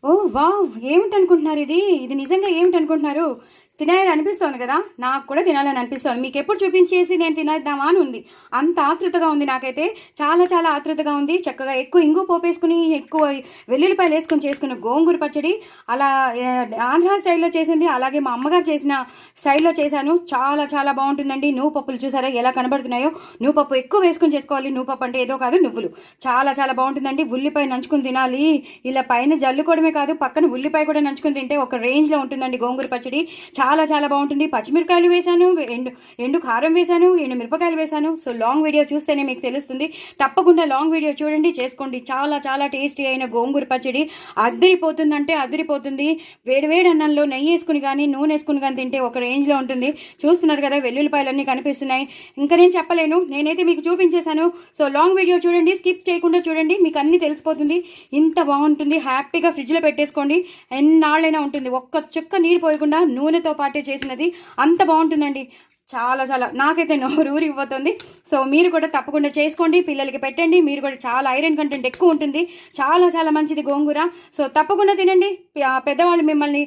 ఓహ్! Wow! ఏమిటనుకుంటున్నారు ఇది? ఇది నిజంగా ఏమిటనుకుంటున్నారు? తినేయాలి అనిపిస్తోంది కదా! నాకు కూడా తినాలని అనిపిస్తోంది. మీకెప్పుడు చూపించేసి నేను తినేద్దామా అని ఉంది. అంత ఆతృతగా ఉంది నాకైతే. చాలా చాలా ఆతృతగా ఉంది. చక్కగా ఎక్కువ ఇంగు పోపేసుకొని, ఎక్కువ వెల్లుల్లిపాయలేసుకొని చేసుకున్న గోంగూర పచ్చడి అలా ఆంధ్ర స్టైల్‌లో చేసింది. అలాగే మా అమ్మగారు చేసిన స్టైల్‌లో చేశాను. చాలా చాలా బావుంటుందండి. నువ్వు పప్పులు చూసారా ఎలా కనబడుతున్నాయో? నువ్వు పప్పు ఎక్కువ వేసుకొని చేసుకోవాలి. నువ్వు పప్పు అంటే ఏదో కాదు నువ్వులు. చాలా చాలా బావుంటుందండి. ఉల్లిపాయ నంచుకొని తినాలి. ఇలా పైన జల్లుకోవడమే కాదు, పక్కన ఉల్లిపాయ కూడా నంచుకొని తింటే ఒక రేంజ్‌లో ఉంటుందండి గోంగూర పచ్చడి. చాలా చాలా బాగుంటుంది. పచ్చిమిరపకాయలు వేశాను, ఎండు కారం వేశాను, ఎండు మిరపకాయలు వేశాను. సో లాంగ్ వీడియో చూస్తేనే మీకు తెలుస్తుంది. తప్పకుండా లాంగ్ వీడియో చూడండి, చేసుకోండి. చాలా చాలా టేస్టీ అయిన గోంగూర పచ్చడి అదిరిపోతుందంటే అదిరిపోతుంది. వేడివేడి అన్నంలో నెయ్యి వేసుకుని కానీ నూనె వేసుకుని కానీ తింటే ఒక రేంజ్లో ఉంటుంది. చూస్తున్నారు కదా వెల్లుల్లిపాయలన్నీ కనిపిస్తున్నాయి. ఇంకా నేను చెప్పలేను, నేనైతే మీకు చూపించేశాను. సో లాంగ్ వీడియో చూడండి, స్కిప్ చేయకుండా చూడండి, మీకు అన్నీ తెలిసిపోతుంది. ఇంత బాగుంటుంది. హ్యాపీగా ఫ్రిడ్జ్లో పెట్టేసుకోండి, ఎన్నాళ్ళైనా ఉంటుంది. ఒక్క చుక్క నీరు పోయకుండా నూనెతో పాటే చేసినది. అంత బాగుంటుందండి. చాలా చాలా నాకైతే నోరూరిపోతుంది. సో మీరు కూడా తప్పకుండా చేసుకోండి, పిల్లలకి పెట్టండి. మీరు కూడా చాలా ఐరన్ కంటెంట్ ఎక్కువ ఉంటుంది. చాలా చాలా మంచిది గోంగూర. సో తప్పకుండా తినండి. పెద్దవాళ్ళు మిమ్మల్ని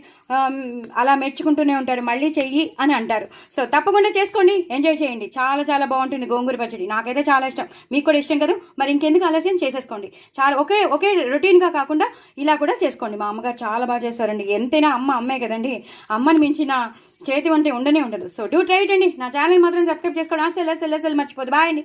అలా మెచ్చుకుంటూనే ఉంటారు, మళ్ళీ చెయ్యి అని అంటారు. సో తప్పకుండా చేసుకోండి, ఎంజాయ్ చేయండి. చాలా చాలా బాగుంటుంది గోంగూర పచ్చడి. నాకైతే చాలా ఇష్టం, మీకు కూడా ఇష్టం కదా. మరి ఇంకెందుకు ఆలస్యం, చేసేసుకోండి. చాలా ఒకే రొటీన్గా కాకుండా ఇలా కూడా చేసుకోండి. మా అమ్మగారు చాలా బాగా చేస్తారండి. ఎంతైనా అమ్మే కదండి. అమ్మని మించిన చేతి వంట ఉండనే ఉండదు. సో డూ ట్రై ఇట్ అండి. నా ఛానల్ మాత్రం సబ్స్క్రైబ్ చేసుకోవడం అసలు మర్చిపోదు. బాయ్ అండి.